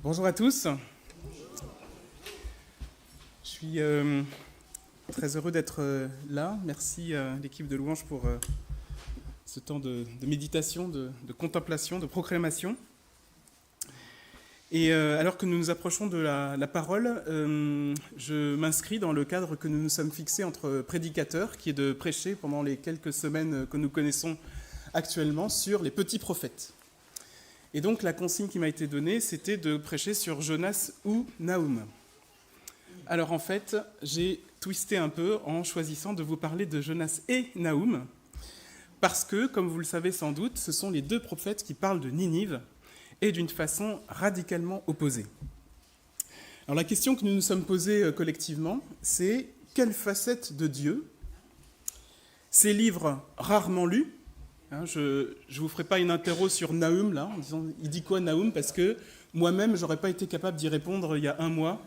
Bonjour à tous. Je suis très heureux d'être là. Merci à l'équipe de Louange pour ce temps de méditation, de contemplation, de proclamation. Et alors que nous nous approchons de la parole, je m'inscris dans le cadre que nous nous sommes fixés entre prédicateurs, qui est de prêcher pendant les quelques semaines que nous connaissons actuellement sur les petits prophètes. Et donc la consigne qui m'a été donnée, c'était de prêcher sur Jonas ou Nahum. Alors en fait, j'ai twisté un peu en choisissant de vous parler de Jonas et Nahum, parce que, comme vous le savez sans doute, ce sont les deux prophètes qui parlent de Ninive, et d'une façon radicalement opposée. Alors la question que nous nous sommes posée collectivement, c'est quelle facette de Dieu, ces livres rarement lus, je ne vous ferai pas une interro sur Nahum, là, en disant « il dit quoi Nahum ?» parce que moi-même, je n'aurais pas été capable d'y répondre il y a un mois.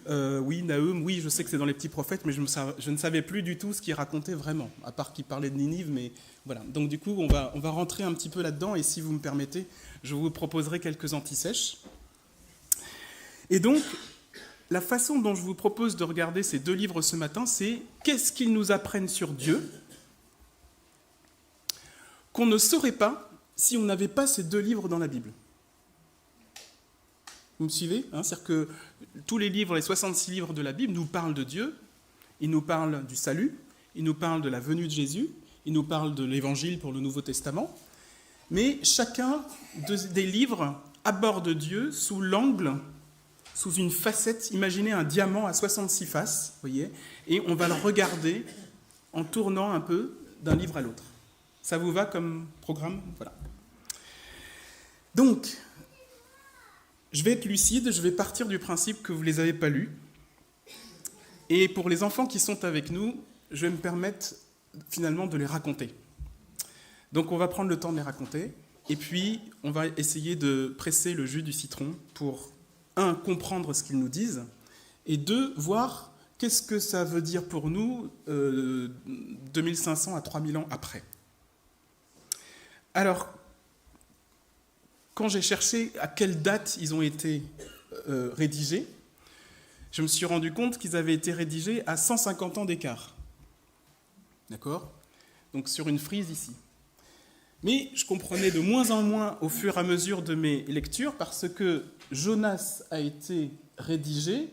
Oui, Nahum, oui, je sais que c'est dans les petits prophètes, mais je ne savais plus du tout ce qu'il racontait vraiment, à part qu'il parlait de Ninive, mais voilà. Donc du coup, on va rentrer un petit peu là-dedans, et si vous me permettez, je vous proposerai quelques antisèches. Et donc, la façon dont je vous propose de regarder ces deux livres ce matin, c'est qu'est-ce qu'ils nous apprennent sur Dieu qu'on ne saurait pas si on n'avait pas ces deux livres dans la Bible. Vous me suivez ? C'est-à-dire que tous les livres, les 66 livres de la Bible nous parlent de Dieu, ils nous parlent du salut, ils nous parlent de la venue de Jésus, ils nous parlent de l'Évangile pour le Nouveau Testament, mais chacun des livres aborde Dieu sous l'angle, sous une facette. Imaginez un diamant à 66 faces, voyez, et on va le regarder en tournant un peu d'un livre à l'autre. Ça vous va comme programme ? Voilà. Donc, je vais être lucide, je vais partir du principe que vous ne les avez pas lus. Et pour les enfants qui sont avec nous, je vais me permettre finalement de les raconter. Donc on va prendre le temps de les raconter, et puis on va essayer de presser le jus du citron pour, 1, comprendre ce qu'ils nous disent, et 2, voir qu'est-ce que ça veut dire pour nous 2500 à 3000 ans après. Alors, quand j'ai cherché à quelle date ils ont été rédigés, je me suis rendu compte qu'ils avaient été rédigés à 150 ans d'écart. D'accord ? Donc sur une frise ici. Mais je comprenais de moins en moins au fur et à mesure de mes lectures, parce que Jonas a été rédigé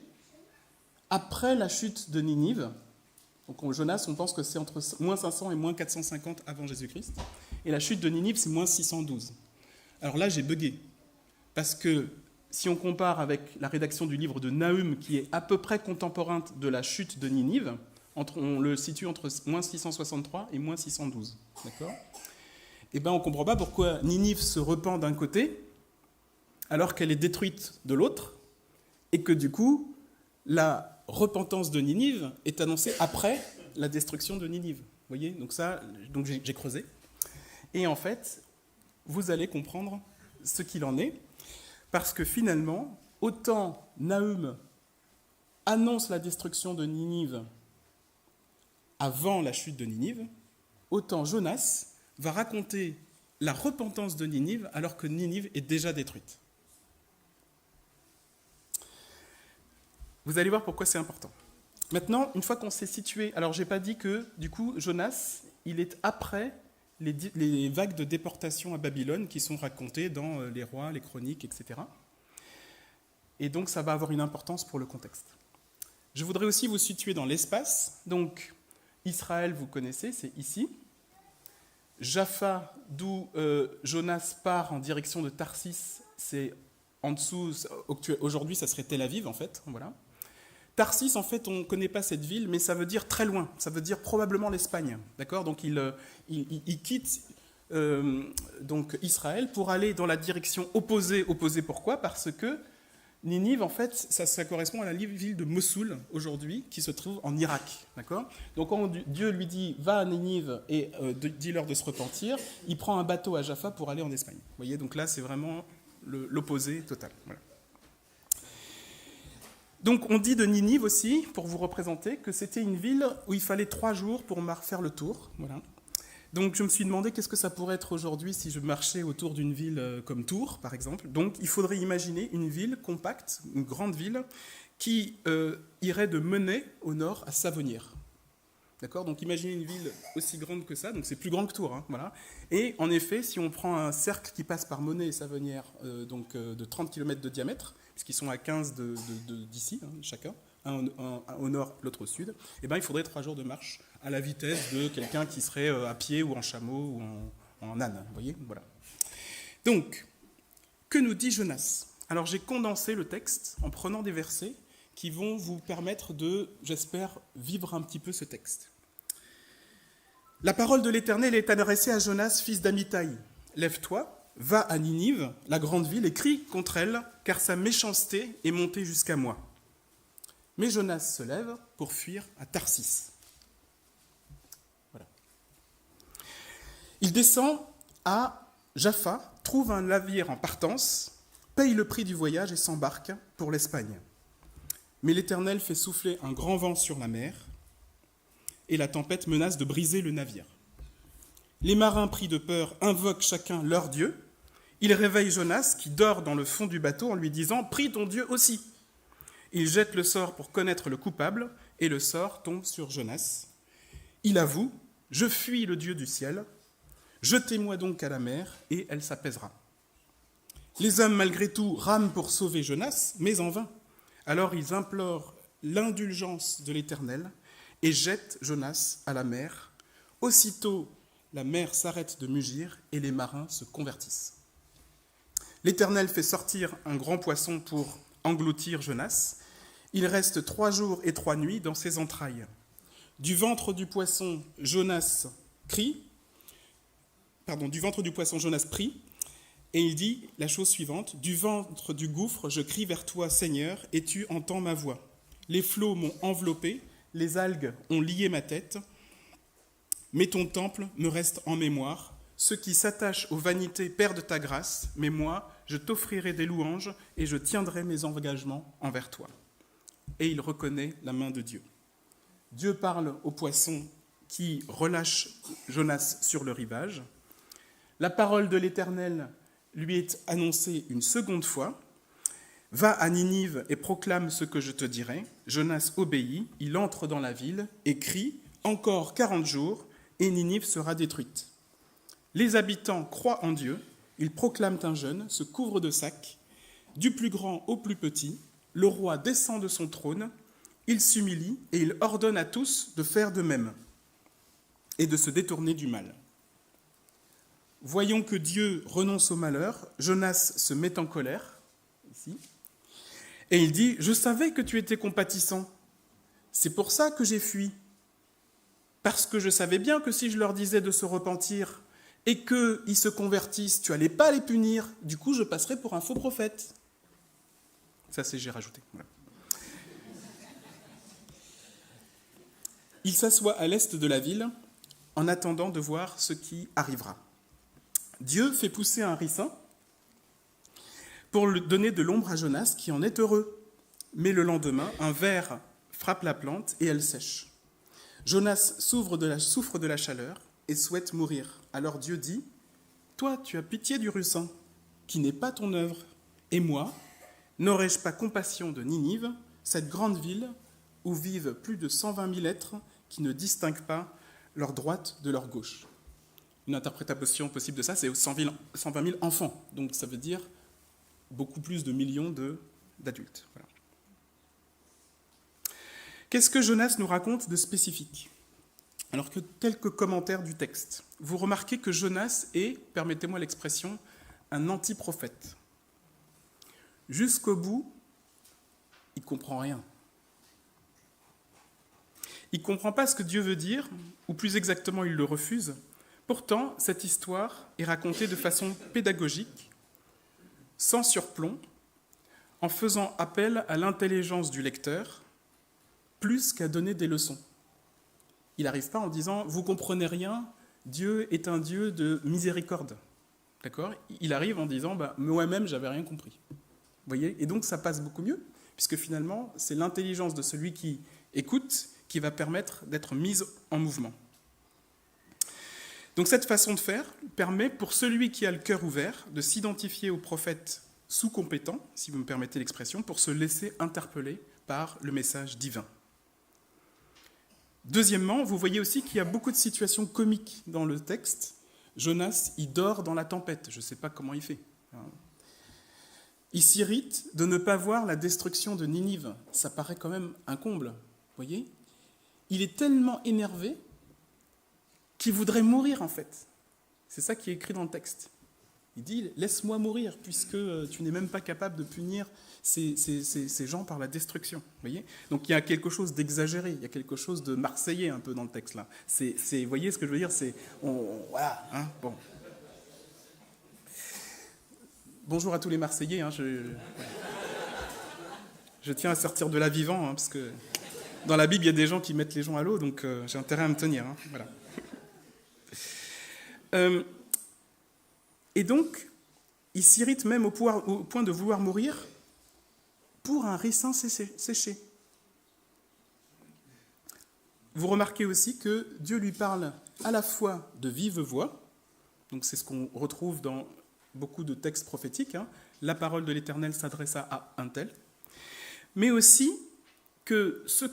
après la chute de Ninive. Donc Jonas, on pense que c'est entre moins 500 et moins 450 avant Jésus-Christ. Et la chute de Ninive, c'est moins 612. Alors là, j'ai bugué. Parce que si on compare avec la rédaction du livre de Nahum, qui est à peu près contemporain de la chute de Ninive, on le situe entre moins 663 et moins 612. D'accord ? Eh bien, on ne comprend pas pourquoi Ninive se repent d'un côté, alors qu'elle est détruite de l'autre, et que du coup, la repentance de Ninive est annoncée après la destruction de Ninive. Vous voyez ? Donc j'ai creusé. Et en fait, vous allez comprendre ce qu'il en est, parce que finalement, autant Nahum annonce la destruction de Ninive avant la chute de Ninive, autant Jonas va raconter la repentance de Ninive alors que Ninive est déjà détruite. Vous allez voir pourquoi c'est important. Maintenant, une fois qu'on s'est situé, alors j'ai pas dit que, du coup, Jonas, il est après les vagues de déportation à Babylone qui sont racontées dans les rois, les chroniques, etc. Et donc ça va avoir une importance pour le contexte. Je voudrais aussi vous situer dans l'espace. Donc Israël, vous connaissez, c'est ici. Jaffa, d'où Jonas part en direction de Tarsis, c'est en dessous. Aujourd'hui, ça serait Tel Aviv, en fait. Voilà. Tarsis, en fait, on ne connaît pas cette ville, mais ça veut dire très loin. Ça veut dire probablement l'Espagne. D'accord ? Donc, il quitte donc Israël pour aller dans la direction opposée. Opposée pourquoi ? Parce que Ninive, en fait, ça correspond à la ville de Mossoul, aujourd'hui, qui se trouve en Irak. D'accord ? Donc, quand Dieu lui dit « va à Ninive et dis-leur de se repentir », il prend un bateau à Jaffa pour aller en Espagne. Vous voyez ? Donc là, c'est vraiment l'opposé total. Voilà. Donc on dit de Ninive aussi, pour vous représenter, que c'était une ville où il fallait 3 jours pour faire le tour. Voilà. Donc je me suis demandé qu'est-ce que ça pourrait être aujourd'hui si je marchais autour d'une ville comme Tours, par exemple. Donc il faudrait imaginer une ville compacte, une grande ville, qui irait de Menai au nord à Savonnières. D'accord ? Donc imaginez une ville aussi grande que ça, donc c'est plus grand que Tours. Hein, voilà. Et en effet, si on prend un cercle qui passe par Menai et Savonnières, de 30 km de diamètre, puisqu'ils sont à 15 d'ici, hein, chacun, un au nord, l'autre au sud, eh ben, il faudrait 3 jours de marche à la vitesse de quelqu'un qui serait à pied ou en chameau ou en âne. Vous voyez ? Voilà. Donc, que nous dit Jonas ? Alors j'ai condensé le texte en prenant des versets qui vont vous permettre de, j'espère, vivre un petit peu ce texte. La parole de l'Éternel est adressée à Jonas, fils d'Amittai. Lève-toi, va à Ninive, la grande ville, et crie contre elle, car sa méchanceté est montée jusqu'à moi. Mais Jonas se lève pour fuir à Tarsis. Voilà. Il descend à Jaffa, trouve un navire en partance, paye le prix du voyage et s'embarque pour l'Espagne. Mais l'Éternel fait souffler un grand vent sur la mer, et la tempête menace de briser le navire. Les marins, pris de peur, invoquent chacun leur Dieu. Ils réveillent Jonas, qui dort dans le fond du bateau, en lui disant « Prie ton Dieu aussi !» Ils jettent le sort pour connaître le coupable, et le sort tombe sur Jonas. Il avoue « Je fuis le Dieu du ciel. Jetez-moi donc à la mer, et elle s'apaisera. » Les hommes, malgré tout, rament pour sauver Jonas, mais en vain. Alors ils implorent l'indulgence de l'Éternel et jettent Jonas à la mer. Aussitôt, la mer s'arrête de mugir et les marins se convertissent. L'Éternel fait sortir un grand poisson pour engloutir Jonas. Il reste 3 jours et 3 nuits dans ses entrailles. Du ventre du poisson, Jonas prie, et il dit la chose suivante, « Du ventre du gouffre, je crie vers toi, Seigneur, et tu entends ma voix. Les flots m'ont enveloppé, les algues ont lié ma tête, mais ton temple me reste en mémoire. Ceux qui s'attachent aux vanités perdent ta grâce, mais moi, je t'offrirai des louanges et je tiendrai mes engagements envers toi. » Et il reconnaît la main de Dieu. Dieu parle au poisson qui relâche Jonas sur le rivage. La parole de l'Éternel lui est annoncée une seconde fois. « Va à Ninive et proclame ce que je te dirai. » Jonas obéit, il entre dans la ville et crie « Encore 40 jours et Ninive sera détruite. » Les habitants croient en Dieu, ils proclament un jeûne, se couvrent de sacs, du plus grand au plus petit. Le roi descend de son trône, il s'humilie et il ordonne à tous de faire de même et de se détourner du mal. Voyons que Dieu renonce au malheur, Jonas se met en colère, ici, et il dit « Je savais que tu étais compatissant, c'est pour ça que j'ai fui, parce que je savais bien que si je leur disais de se repentir et qu'ils se convertissent, tu n'allais pas les punir, du coup je passerais pour un faux prophète. » Ça c'est j'ai rajouté. Voilà. Il s'assoit à l'est de la ville en attendant de voir ce qui arrivera. Dieu fait pousser un ricin pour donner de l'ombre à Jonas, qui en est heureux. Mais le lendemain, un ver frappe la plante et elle sèche. Jonas souffre de la chaleur et souhaite mourir. Alors Dieu dit « Toi, tu as pitié du ricin, qui n'est pas ton œuvre, et moi, n'aurais-je pas compassion de Ninive, cette grande ville où vivent plus de 120 000 êtres qui ne distinguent pas leur droite de leur gauche ?» Une interprétation possible de ça, c'est 120 000 enfants. Donc ça veut dire beaucoup plus de millions d'adultes. Voilà. Qu'est-ce que Jonas nous raconte de spécifique ? Alors que quelques commentaires du texte. Vous remarquez que Jonas est, permettez-moi l'expression, un anti-prophète. Jusqu'au bout, il ne comprend rien. Il ne comprend pas ce que Dieu veut dire, ou plus exactement, il le refuse. Pourtant, cette histoire est racontée de façon pédagogique, sans surplomb, en faisant appel à l'intelligence du lecteur, plus qu'à donner des leçons. Il n'arrive pas en disant « Vous comprenez rien, Dieu est un Dieu de miséricorde. » D'accord ? Il arrive en disant « Moi-même, j'avais rien compris. » Vous voyez ? Et donc, ça passe beaucoup mieux, puisque finalement, c'est l'intelligence de celui qui écoute qui va permettre d'être mise en mouvement. Donc cette façon de faire permet, pour celui qui a le cœur ouvert, de s'identifier au prophète sous-compétent, si vous me permettez l'expression, pour se laisser interpeller par le message divin. Deuxièmement, vous voyez aussi qu'il y a beaucoup de situations comiques dans le texte. Jonas, il dort dans la tempête, je ne sais pas comment il fait. Il s'irrite de ne pas voir la destruction de Ninive, ça paraît quand même un comble, vous voyez ? Il est tellement énervé qu'il voudrait mourir en fait. C'est ça qui est écrit dans le texte. Il dit « Laisse-moi mourir, puisque tu n'es même pas capable de punir ces gens par la destruction. » Vous voyez ? Donc il y a quelque chose d'exagéré, il y a quelque chose de marseillais un peu dans le texte là. Vous voyez ce que je veux dire ? Voilà, hein, bon. Bonjour à tous les Marseillais. Hein, je tiens à sortir de là vivant, hein, parce que dans la Bible, il y a des gens qui mettent les gens à l'eau, donc j'ai intérêt à me tenir. Hein, voilà. Et donc, il s'irrite même au point de vouloir mourir pour un ricin séché. Vous remarquez aussi que Dieu lui parle à la fois de vive voix, donc c'est ce qu'on retrouve dans beaucoup de textes prophétiques, hein, la parole de l'Éternel s'adressa à un tel, mais aussi que ce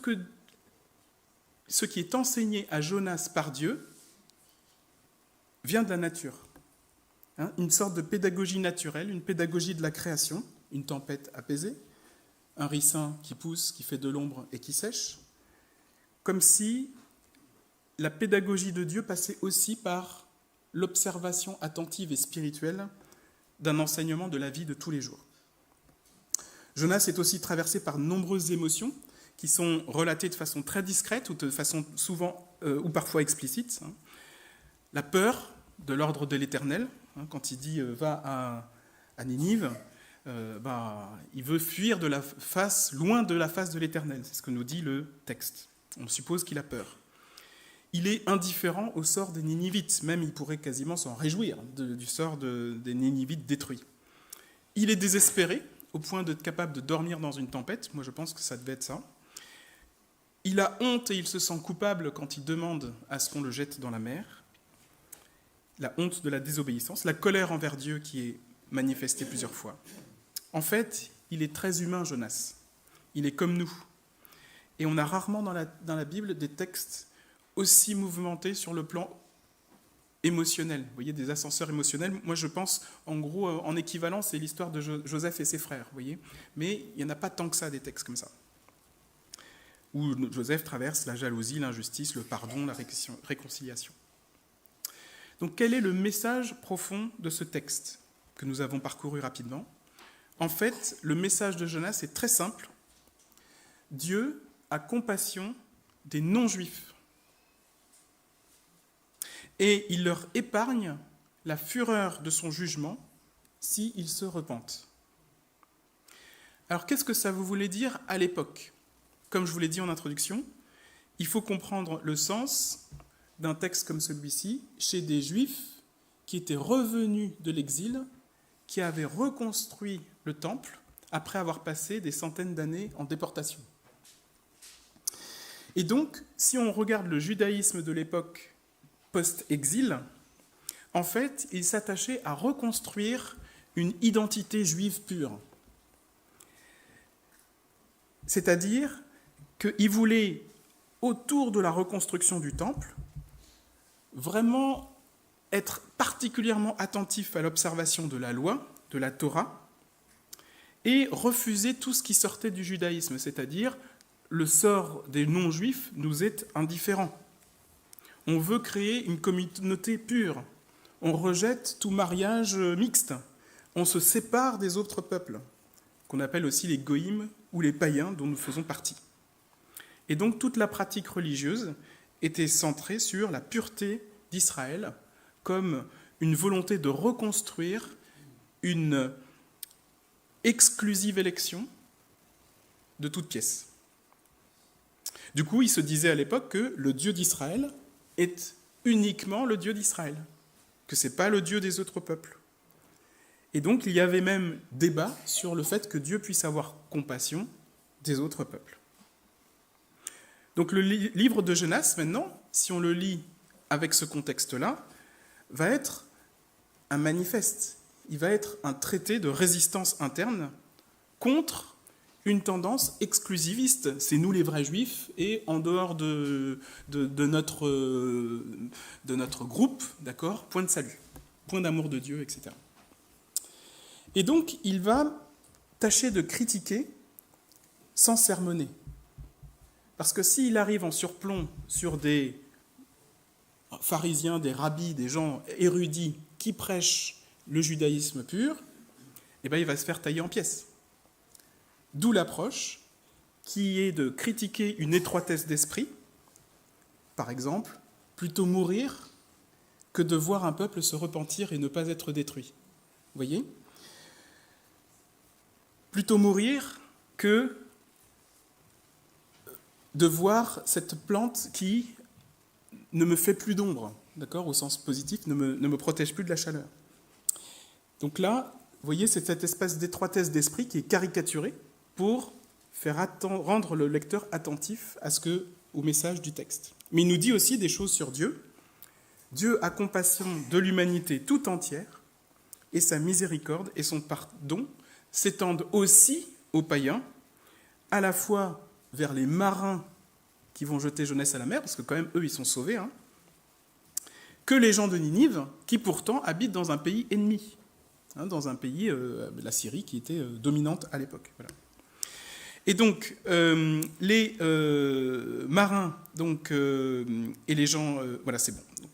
qui est enseigné à Jonas par Dieu vient de la nature. Hein, une sorte de pédagogie naturelle, une pédagogie de la création, une tempête apaisée, un ricin qui pousse, qui fait de l'ombre et qui sèche, comme si la pédagogie de Dieu passait aussi par l'observation attentive et spirituelle d'un enseignement de la vie de tous les jours. Jonas est aussi traversé par de nombreuses émotions qui sont relatées de façon très discrète ou de façon souvent ou parfois explicite. Hein. La peur de l'ordre de l'Éternel, hein, quand il dit va à Ninive, il veut fuir loin de la face de l'Éternel. C'est ce que nous dit le texte. On suppose qu'il a peur. Il est indifférent au sort des Ninivites, même il pourrait quasiment s'en réjouir du sort des Ninivites détruits. Il est désespéré, au point d'être capable de dormir dans une tempête. Moi, je pense que ça devait être ça. Il a honte et il se sent coupable quand il demande à ce qu'on le jette dans la mer. La honte de la désobéissance, la colère envers Dieu qui est manifestée plusieurs fois. En fait, il est très humain, Jonas. Il est comme nous. Et on a rarement dans la Bible des textes aussi mouvementés sur le plan émotionnel. Vous voyez, des ascenseurs émotionnels. Moi, je pense, en gros, en équivalent, c'est l'histoire de Joseph et ses frères. Vous voyez, mais il n'y en a pas tant que ça, des textes comme ça. Où Joseph traverse la jalousie, l'injustice, le pardon, la réconciliation. Donc, quel est le message profond de ce texte que nous avons parcouru rapidement ? En fait, le message de Jonas est très simple. Dieu a compassion des non-juifs. Et il leur épargne la fureur de son jugement s'ils se repentent. Alors, qu'est-ce que ça vous voulait dire à l'époque ? Comme je vous l'ai dit en introduction, il faut comprendre le sens d'un texte comme celui-ci chez des Juifs qui étaient revenus de l'exil, qui avaient reconstruit le temple après avoir passé des centaines d'années en déportation. Et donc, si on regarde le judaïsme de l'époque post-exil, en fait, il s'attachait à reconstruire une identité juive pure. C'est-à-dire qu'il voulait, autour de la reconstruction du temple, vraiment être particulièrement attentif à l'observation de la loi, de la Torah, et refuser tout ce qui sortait du judaïsme, c'est-à-dire le sort des non-juifs nous est indifférent. On veut créer une communauté pure. On rejette tout mariage mixte. On se sépare des autres peuples, qu'on appelle aussi les goïms ou les païens dont nous faisons partie. Et donc toute la pratique religieuse était centrée sur la pureté d'Israël comme une volonté de reconstruire une exclusive élection de toutes pièces. Du coup, il se disait à l'époque que le Dieu d'Israël est uniquement le Dieu d'Israël, que ce n'est pas le Dieu des autres peuples. Et donc, il y avait même débat sur le fait que Dieu puisse avoir compassion des autres peuples. Donc, le livre de Jonas, maintenant, si on le lit avec ce contexte-là, va être un manifeste, il va être un traité de résistance interne contre une tendance exclusiviste. C'est nous les vrais juifs, et en dehors de notre groupe, d'accord, point de salut, point d'amour de Dieu, etc. Et donc, il va tâcher de critiquer sans sermonner. Parce que s'il arrive en surplomb sur des pharisiens, des rabbis, des gens érudits qui prêchent le judaïsme pur, eh bien, il va se faire tailler en pièces. D'où l'approche qui est de critiquer une étroitesse d'esprit, par exemple, plutôt mourir que de voir un peuple se repentir et ne pas être détruit. Vous voyez ? Plutôt mourir que de voir cette plante qui ne me fait plus d'ombre, d'accord, au sens positif, ne me protège plus de la chaleur. Donc là, vous voyez, c'est cette espèce d'étroitesse d'esprit qui est caricaturée pour faire rendre le lecteur attentif au message du texte. Mais il nous dit aussi des choses sur Dieu. Dieu a compassion de l'humanité tout entière, et sa miséricorde et son pardon s'étendent aussi aux païens, à la fois vers les marins qui vont jeter Jonas à la mer, parce que quand même, eux, ils sont sauvés, que les gens de Ninive, qui pourtant habitent dans un pays ennemi, dans un pays, la Syrie, qui était dominante à l'époque. Voilà. Et donc, les marins et les gens... voilà, c'est bon. Donc,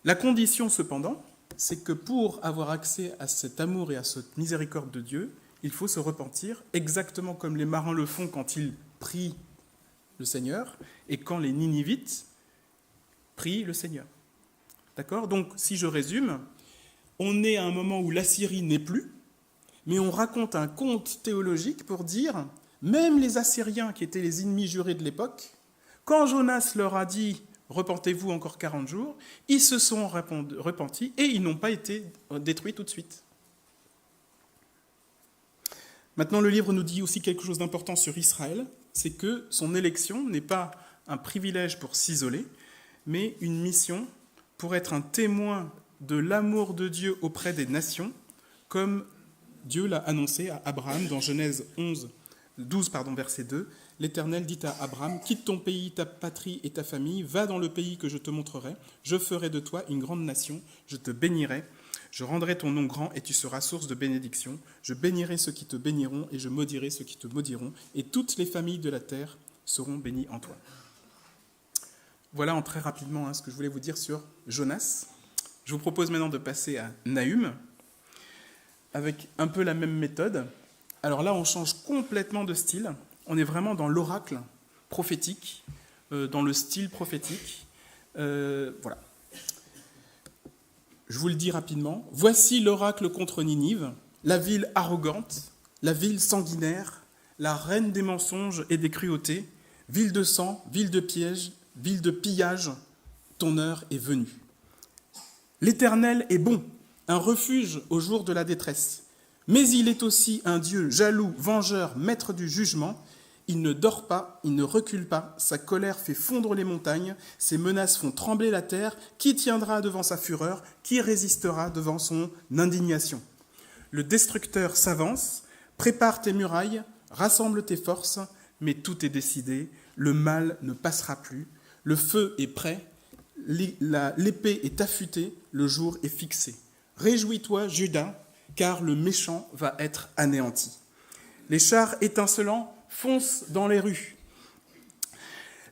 la condition, cependant, c'est que pour avoir accès à cet amour et à cette miséricorde de Dieu, il faut se repentir, exactement comme les marins le font quand ils prient le Seigneur, et quand les Ninivites prient le Seigneur. D'accord ? Donc, si je résume, on est à un moment où l'Assyrie n'est plus, mais on raconte un conte théologique pour dire, même les Assyriens qui étaient les ennemis jurés de l'époque, quand Jonas leur a dit « repentez-vous encore 40 jours », ils se sont repentis et ils n'ont pas été détruits tout de suite. Maintenant, le livre nous dit aussi quelque chose d'important sur Israël, c'est que son élection n'est pas un privilège pour s'isoler, mais une mission pour être un témoin de l'amour de Dieu auprès des nations, comme Dieu l'a annoncé à Abraham dans Genèse 12, verset 2. L'Éternel dit à Abraham, « Quitte ton pays, ta patrie et ta famille, va dans le pays que je te montrerai, je ferai de toi une grande nation, je te bénirai, je rendrai ton nom grand et tu seras source de bénédiction, je bénirai ceux qui te béniront et je maudirai ceux qui te maudiront, et toutes les familles de la terre seront bénies en toi. » Voilà en très rapidement ce que je voulais vous dire sur Jonas. Je vous propose maintenant de passer à Nahum, avec un peu la même méthode. Alors là, on change complètement de style. On est vraiment dans l'oracle prophétique, dans le style prophétique. Voilà. Je vous le dis rapidement. Voici l'oracle contre Ninive, la ville arrogante, la ville sanguinaire, la reine des mensonges et des cruautés, ville de sang, ville de piège, ville de pillage, ton heure est venue. L'Éternel est bon, un refuge au jour de la détresse. Mais il est aussi un Dieu jaloux, vengeur, maître du jugement. Il ne dort pas, il ne recule pas. Sa colère fait fondre les montagnes. Ses menaces font trembler la terre. Qui tiendra devant sa fureur ? Qui résistera devant son indignation ? Le destructeur s'avance. Prépare tes murailles, rassemble tes forces. Mais tout est décidé. Le mal ne passera plus. Le feu est prêt. L'épée est affûtée. Le jour est fixé. Réjouis-toi, Juda, car le méchant va être anéanti. Les chars étincelants foncent dans les rues.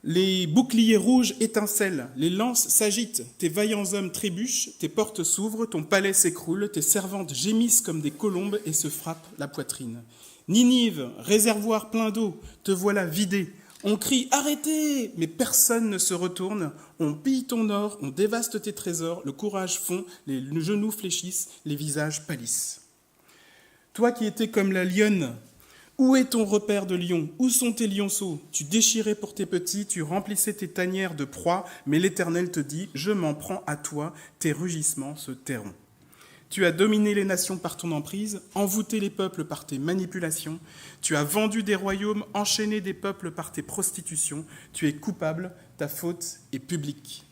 Les boucliers rouges étincellent, les lances s'agitent, tes vaillants hommes trébuchent, tes portes s'ouvrent, ton palais s'écroule, tes servantes gémissent comme des colombes et se frappent la poitrine. Ninive, réservoir plein d'eau, te voilà vidé. On crie « Arrêtez !» mais personne ne se retourne. On pille ton or, on dévaste tes trésors, le courage fond, les genoux fléchissent, les visages pâlissent. Toi qui étais comme la lionne, où est ton repère de lion ? Où sont tes lionceaux ? Tu déchirais pour tes petits, tu remplissais tes tanières de proie, mais l'Éternel te dit « Je m'en prends à toi, tes rugissements se tairont. » Tu as dominé les nations par ton emprise, envoûté les peuples par tes manipulations. Tu as vendu des royaumes, enchaîné des peuples par tes prostitutions. Tu es coupable, ta faute est publique.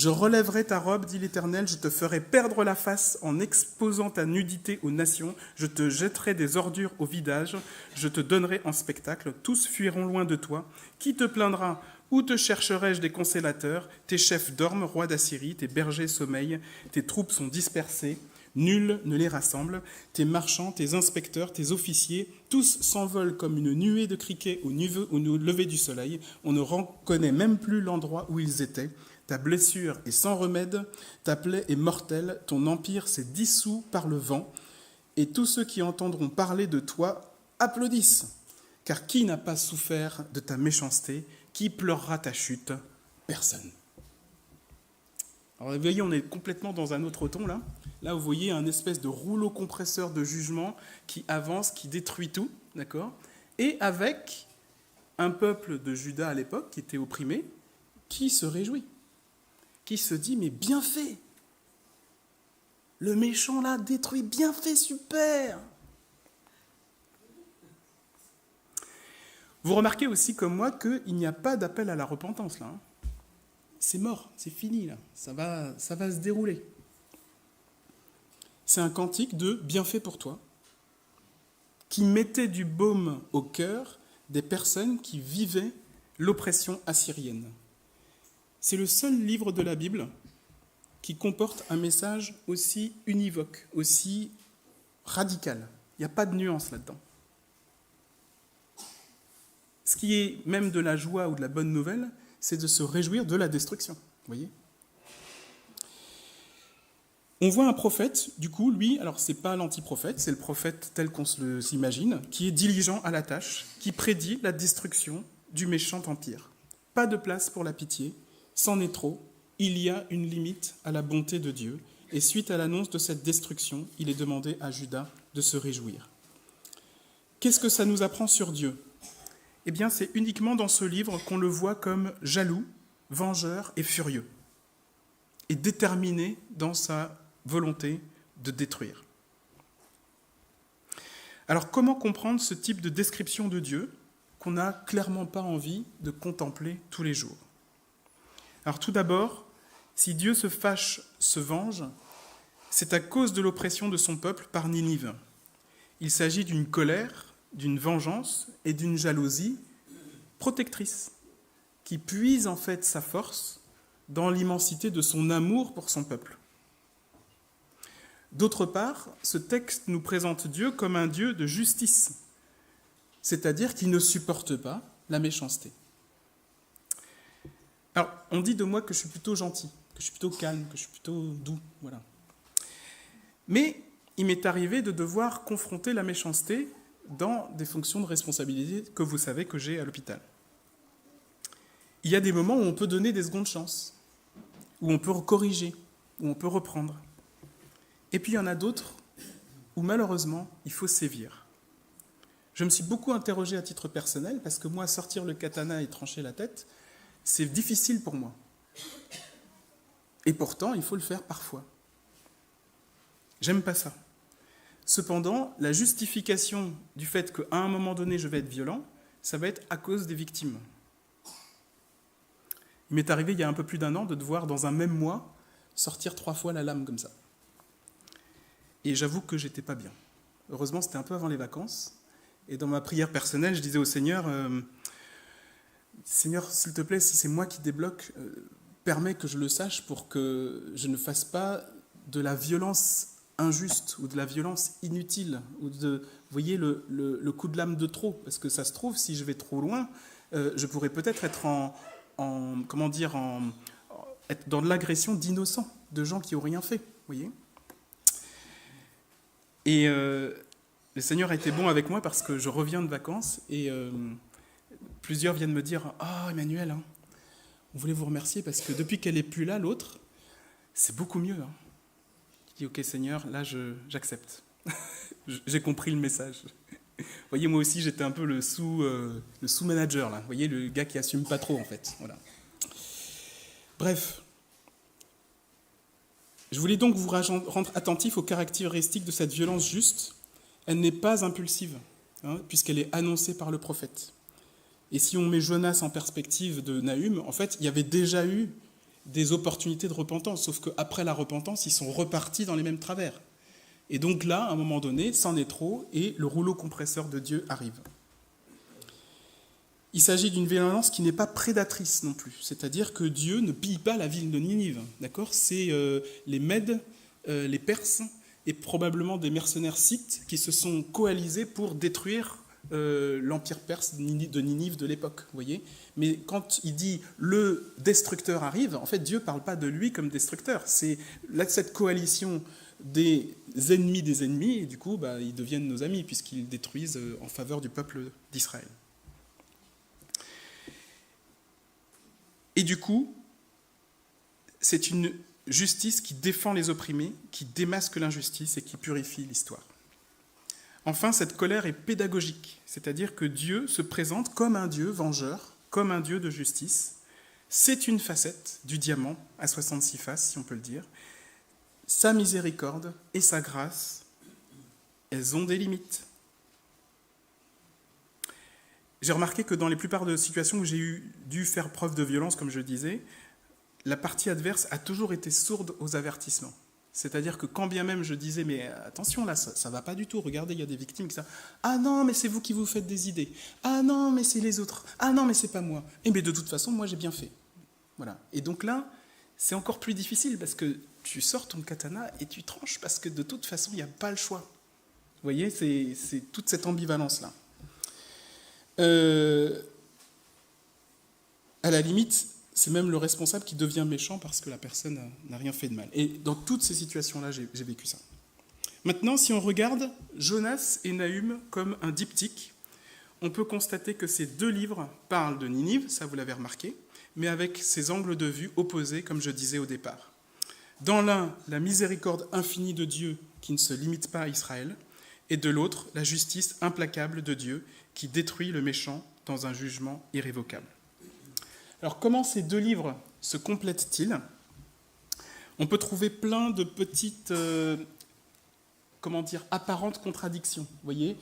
Je relèverai ta robe, dit l'Éternel, je te ferai perdre la face en exposant ta nudité aux nations, je te jetterai des ordures au vidage, je te donnerai en spectacle, tous fuiront loin de toi. Qui te plaindra? Où te chercherai-je des consolateurs? Tes chefs dorment, roi d'Assyrie, tes bergers sommeillent, tes troupes sont dispersées, nul ne les rassemble, tes marchands, tes inspecteurs, tes officiers, tous s'envolent comme une nuée de criquets au lever du soleil, on ne reconnaît même plus l'endroit où ils étaient. Ta blessure est sans remède, ta plaie est mortelle, ton empire s'est dissous par le vent, et tous ceux qui entendront parler de toi applaudissent. Car qui n'a pas souffert de ta méchanceté? Qui pleurera ta chute? Personne. Alors vous voyez, on est complètement dans un autre ton là. Là, vous voyez un espèce de rouleau compresseur de jugement qui avance, qui détruit tout, d'accord? Et avec un peuple de Juda à l'époque qui était opprimé, qui se réjouit, qui se dit, mais bien fait, le méchant là détruit, bien fait, super. Vous remarquez aussi comme moi qu'il n'y a pas d'appel à la repentance là. Hein. C'est mort, c'est fini là, ça va se dérouler. C'est un cantique de bien fait pour toi, qui mettait du baume au cœur des personnes qui vivaient l'oppression assyrienne. C'est le seul livre de la Bible qui comporte un message aussi univoque, aussi radical. Il n'y a pas de nuance là-dedans. Ce qui est même de la joie ou de la bonne nouvelle, c'est de se réjouir de la destruction. Vous voyez ? On voit un prophète, du coup, lui, alors c'est pas l'antiprophète, c'est le prophète tel qu'on s'imagine, qui est diligent à la tâche, qui prédit la destruction du méchant empire. Pas de place pour la pitié, c'en est trop, il y a une limite à la bonté de Dieu, et suite à l'annonce de cette destruction, il est demandé à Juda de se réjouir. Qu'est-ce que ça nous apprend sur Dieu ? Eh bien, c'est uniquement dans ce livre qu'on le voit comme jaloux, vengeur et furieux, et déterminé dans sa volonté de détruire. Alors, comment comprendre ce type de description de Dieu qu'on n'a clairement pas envie de contempler tous les jours ? Alors, tout d'abord, si Dieu se fâche, se venge, c'est à cause de l'oppression de son peuple par Ninive. Il s'agit d'une colère, d'une vengeance et d'une jalousie protectrice qui puise en fait sa force dans l'immensité de son amour pour son peuple. D'autre part, ce texte nous présente Dieu comme un Dieu de justice, c'est-à-dire qu'il ne supporte pas la méchanceté. Alors, on dit de moi que je suis plutôt gentil, que je suis plutôt calme, que je suis plutôt doux, voilà. Mais il m'est arrivé de devoir confronter la méchanceté dans des fonctions de responsabilité que vous savez que j'ai à l'hôpital. Il y a des moments où on peut donner des secondes chances, où on peut corriger, où on peut reprendre. Et puis il y en a d'autres où malheureusement il faut sévir. Je me suis beaucoup interrogé à titre personnel parce que moi, sortir le katana et trancher la tête, c'est difficile pour moi. Et pourtant, il faut le faire parfois. J'aime pas ça. Cependant, la justification du fait qu'à un moment donné, je vais être violent, ça va être à cause des victimes. Il m'est arrivé, il y a un peu plus d'1 an, de devoir, dans un même mois, sortir 3 fois la lame comme ça. Et j'avoue que j'étais pas bien. Heureusement, c'était un peu avant les vacances. Et dans ma prière personnelle, je disais au Seigneur, Seigneur, s'il te plaît, si c'est moi qui débloque, permets que je le sache pour que je ne fasse pas de la violence injuste ou de la violence inutile, ou de, vous voyez, le coup de lame de trop. Parce que ça se trouve, si je vais trop loin, je pourrais peut-être être être dans de l'agression d'innocents, de gens qui n'ont rien fait, vous voyez. Et le Seigneur a été bon avec moi parce que je reviens de vacances et plusieurs viennent me dire « Ah, Emmanuel, hein, on voulait vous remercier parce que depuis qu'elle n'est plus là, l'autre, c'est beaucoup mieux. Hein. » Je dis « Ok, Seigneur, là, j'accepte. J'ai compris le message. » Vous voyez, moi aussi, j'étais un peu le sous-manager, là. Vous voyez, le gars qui assume pas trop, en fait. Voilà. Bref. Je voulais donc vous rendre attentif aux caractéristiques de cette violence juste. Elle n'est pas impulsive, hein, puisqu'elle est annoncée par le prophète. Et si on met Jonas en perspective de Nahum, en fait, il y avait déjà eu des opportunités de repentance, sauf qu'après la repentance, ils sont repartis dans les mêmes travers. Et donc là, à un moment donné, c'en est trop, et le rouleau compresseur de Dieu arrive. Il s'agit d'une violence qui n'est pas prédatrice non plus, c'est-à-dire que Dieu ne pille pas la ville de Ninive, d'accord ? C'est les Mèdes, les Perses, et probablement des mercenaires scythes qui se sont coalisés pour détruire l'empire perse de Ninive de l'époque, vous voyez. Mais quand il dit « le destructeur arrive », en fait, Dieu ne parle pas de lui comme destructeur. C'est là, cette coalition des ennemis, et du coup, ils deviennent nos amis, puisqu'ils détruisent en faveur du peuple d'Israël. Et du coup, c'est une justice qui défend les opprimés, qui démasque l'injustice et qui purifie l'histoire. Enfin, cette colère est pédagogique, c'est-à-dire que Dieu se présente comme un Dieu vengeur, comme un Dieu de justice. C'est une facette du diamant à 66 faces, si on peut le dire. Sa miséricorde et sa grâce, elles ont des limites. J'ai remarqué que dans les plupart des situations où j'ai dû faire preuve de violence, comme je disais, la partie adverse a toujours été sourde aux avertissements. C'est-à-dire que quand bien même je disais « mais attention là, ça ne va pas du tout, regardez, il y a des victimes qui disent « ah non, mais c'est vous qui vous faites des idées. Ah non, mais c'est les autres. Ah non, mais c'est pas moi. Et mais de toute façon, moi j'ai bien fait. » Voilà. Et donc là, c'est encore plus difficile parce que tu sors ton katana et tu tranches parce que de toute façon, il n'y a pas le choix. Vous voyez, c'est toute cette ambivalence-là. À la limite, c'est même le responsable qui devient méchant parce que la personne n'a rien fait de mal. Et dans toutes ces situations-là, j'ai vécu ça. Maintenant, si on regarde Jonas et Nahum comme un diptyque, on peut constater que ces deux livres parlent de Ninive, ça vous l'avez remarqué, mais avec ces angles de vue opposés, comme je disais au départ. Dans l'un, la miséricorde infinie de Dieu qui ne se limite pas à Israël, et de l'autre, la justice implacable de Dieu qui détruit le méchant dans un jugement irrévocable. Alors comment ces deux livres se complètent-ils ? On peut trouver plein de petites apparentes contradictions. Vous voyez,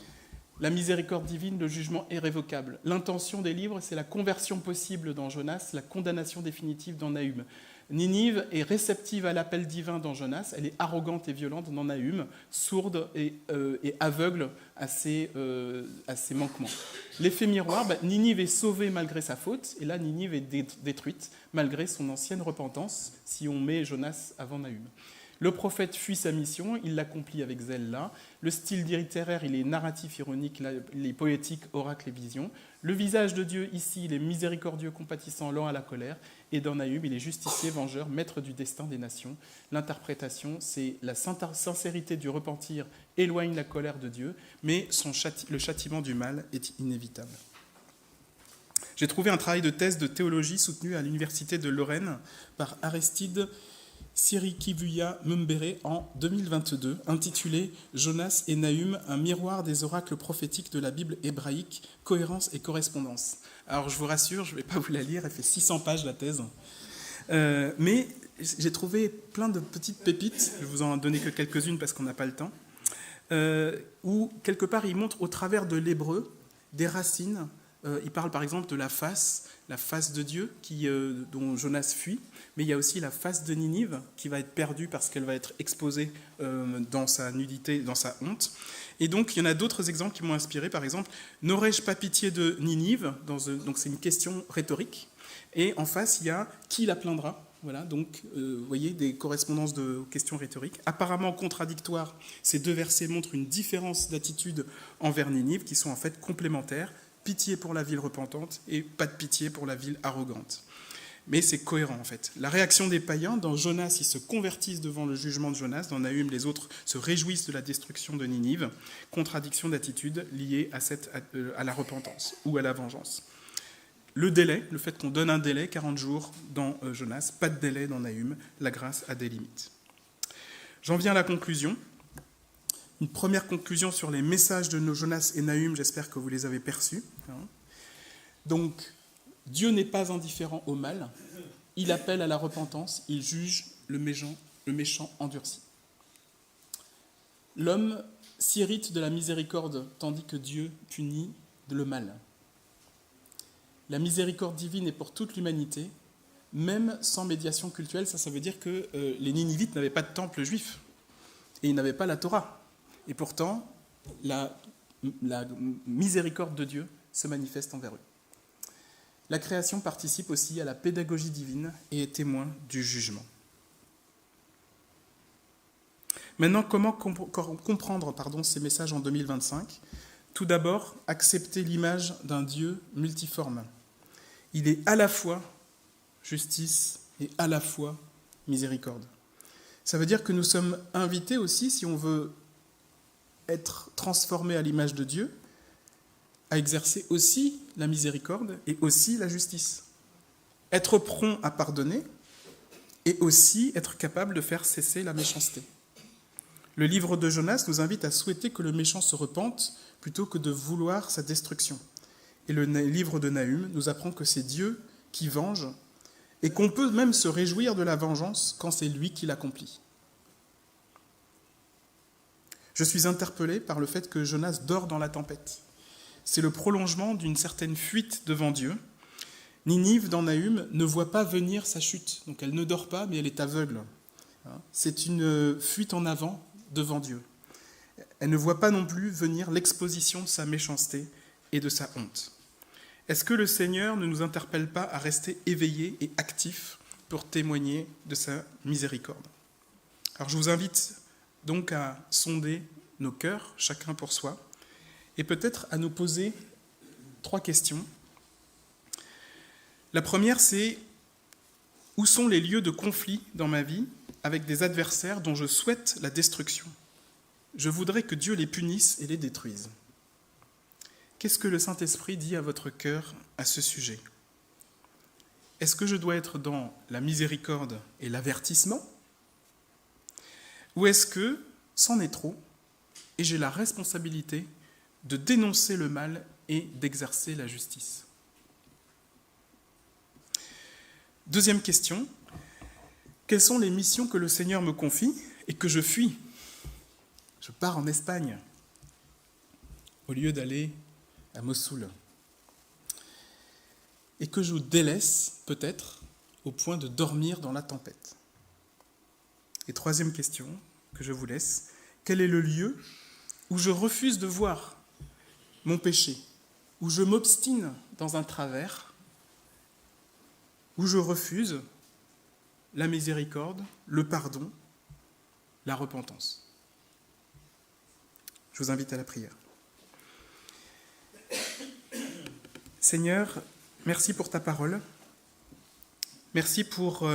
la miséricorde divine, le jugement irrévocable. L'intention des livres, c'est la conversion possible dans Jonas, la condamnation définitive dans Nahum. Ninive est réceptive à l'appel divin dans Jonas, elle est arrogante et violente dans Nahum, sourde et aveugle à ses manquements. L'effet miroir, Ninive est sauvée malgré sa faute, et là Ninive est détruite malgré son ancienne repentance, si on met Jonas avant Nahum. Le prophète fuit sa mission, il l'accomplit avec zèle là. Le style littéraire, il est narratif, ironique, il est poétique, oracle et vision. Le visage de Dieu, ici, il est miséricordieux, compatissant, lent à la colère. Et dans Nahum, il est justicier, vengeur, maître du destin des nations. L'interprétation, c'est la sincérité du repentir éloigne la colère de Dieu, mais le châtiment du mal est inévitable. J'ai trouvé un travail de thèse de théologie soutenu à l'université de Lorraine par Aristide Sirikivuya Mumbere en 2022, intitulé « Jonas et Nahum, un miroir des oracles prophétiques de la Bible hébraïque, cohérence et correspondance ». Alors je vous rassure, je ne vais pas vous la lire, elle fait 600 pages la thèse. Mais j'ai trouvé plein de petites pépites, je ne vais vous en donner que quelques-unes parce qu'on n'a pas le temps, où quelque part il montre au travers de l'hébreu des racines. Il parle par exemple de la face de Dieu dont Jonas fuit, mais il y a aussi la face de Ninive qui va être perdue parce qu'elle va être exposée dans sa nudité, dans sa honte. Et donc il y en a d'autres exemples qui m'ont inspiré, par exemple, n'aurais-je pas pitié de Ninive ? Donc c'est une question rhétorique. Et en face, il y a qui la plaindra ? Voilà, donc vous voyez des correspondances de questions rhétoriques. Apparemment contradictoires, ces deux versets montrent une différence d'attitude envers Ninive qui sont en fait complémentaires. Pitié pour la ville repentante et pas de pitié pour la ville arrogante. Mais c'est cohérent en fait. La réaction des païens, dans Jonas, ils se convertissent devant le jugement de Jonas, dans Nahum, les autres se réjouissent de la destruction de Ninive. Contradiction d'attitude liée à la repentance ou à la vengeance. Le délai, le fait qu'on donne un délai, 40 jours dans Jonas, pas de délai dans Nahum, la grâce a des limites. J'en viens à la conclusion. Une première conclusion sur les messages de nos Jonas et Nahum, j'espère que vous les avez perçus. Donc, Dieu n'est pas indifférent au mal, il appelle à la repentance, il juge le méchant endurci. L'homme s'irrite de la miséricorde, tandis que Dieu punit le mal. La miséricorde divine est pour toute l'humanité, même sans médiation cultuelle. Ça veut dire que les Ninivites n'avaient pas de temple juif et ils n'avaient pas la Torah. Et pourtant, la miséricorde de Dieu se manifeste envers eux. La création participe aussi à la pédagogie divine et est témoin du jugement. Maintenant, comment comprendre ces messages en 2025 ? Tout d'abord, accepter l'image d'un Dieu multiforme. Il est à la fois justice et à la fois miséricorde. Ça veut dire que nous sommes invités aussi, si on veut être transformé à l'image de Dieu, à exercer aussi la miséricorde et aussi la justice. Être prompt à pardonner et aussi être capable de faire cesser la méchanceté. Le livre de Jonas nous invite à souhaiter que le méchant se repente plutôt que de vouloir sa destruction. Et le livre de Nahum nous apprend que c'est Dieu qui venge et qu'on peut même se réjouir de la vengeance quand c'est lui qui l'accomplit. Je suis interpellé par le fait que Jonas dort dans la tempête. C'est le prolongement d'une certaine fuite devant Dieu. Ninive, dans Nahum, ne voit pas venir sa chute. Donc elle ne dort pas, mais elle est aveugle. C'est une fuite en avant devant Dieu. Elle ne voit pas non plus venir l'exposition de sa méchanceté et de sa honte. Est-ce que le Seigneur ne nous interpelle pas à rester éveillés et actifs pour témoigner de sa miséricorde ? Alors je vous invite donc à sonder nos cœurs, chacun pour soi, et peut-être à nous poser 3 questions. La première, c'est où sont les lieux de conflit dans ma vie avec des adversaires dont je souhaite la destruction ? Je voudrais que Dieu les punisse et les détruise. Qu'est-ce que le Saint-Esprit dit à votre cœur à ce sujet ? Est-ce que je dois être dans la miséricorde et l'avertissement ? Ou est-ce que, c'en est trop, et j'ai la responsabilité de dénoncer le mal et d'exercer la justice ? Deuxième question, quelles sont les missions que le Seigneur me confie et que je fuis ? Je pars en Espagne au lieu d'aller à Mossoul. Et que je délaisse peut-être au point de dormir dans la tempête. Et troisième question que je vous laisse, quel est le lieu où je refuse de voir mon péché, où je m'obstine dans un travers, où je refuse la miséricorde, le pardon, la repentance. Je vous invite à la prière. Seigneur, merci pour ta parole. Merci pour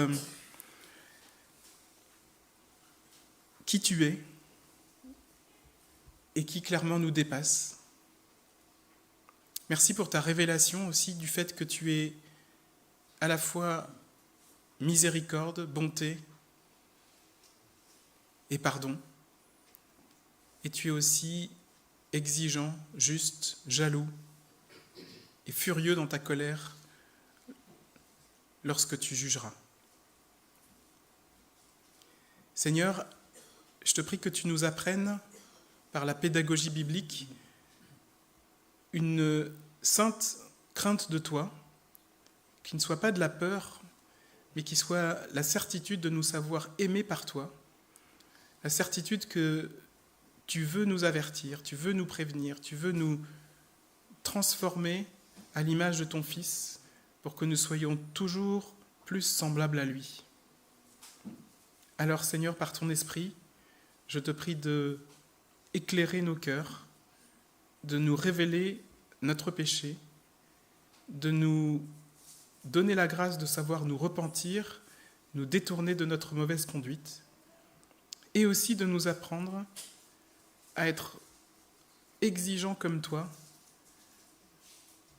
qui tu es et qui clairement nous dépasse. Merci pour ta révélation aussi du fait que tu es à la fois miséricorde, bonté et pardon. Et tu es aussi exigeant, juste, jaloux et furieux dans ta colère lorsque tu jugeras. Seigneur, je te prie que tu nous apprennes par la pédagogie biblique une sainte crainte de toi, qui ne soit pas de la peur, mais qui soit la certitude de nous savoir aimés par toi, la certitude que tu veux nous avertir, tu veux nous prévenir, tu veux nous transformer à l'image de ton Fils pour que nous soyons toujours plus semblables à lui. Alors Seigneur, par ton Esprit, je te prie de éclairer nos cœurs, de nous révéler notre péché, de nous donner la grâce de savoir nous repentir, nous détourner de notre mauvaise conduite, et aussi de nous apprendre à être exigeants comme toi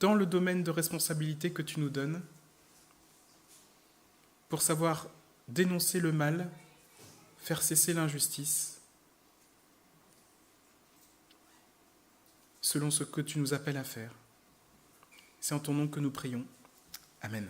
dans le domaine de responsabilité que tu nous donnes, pour savoir dénoncer le mal, faire cesser l'injustice, selon ce que tu nous appelles à faire. C'est en ton nom que nous prions. Amen.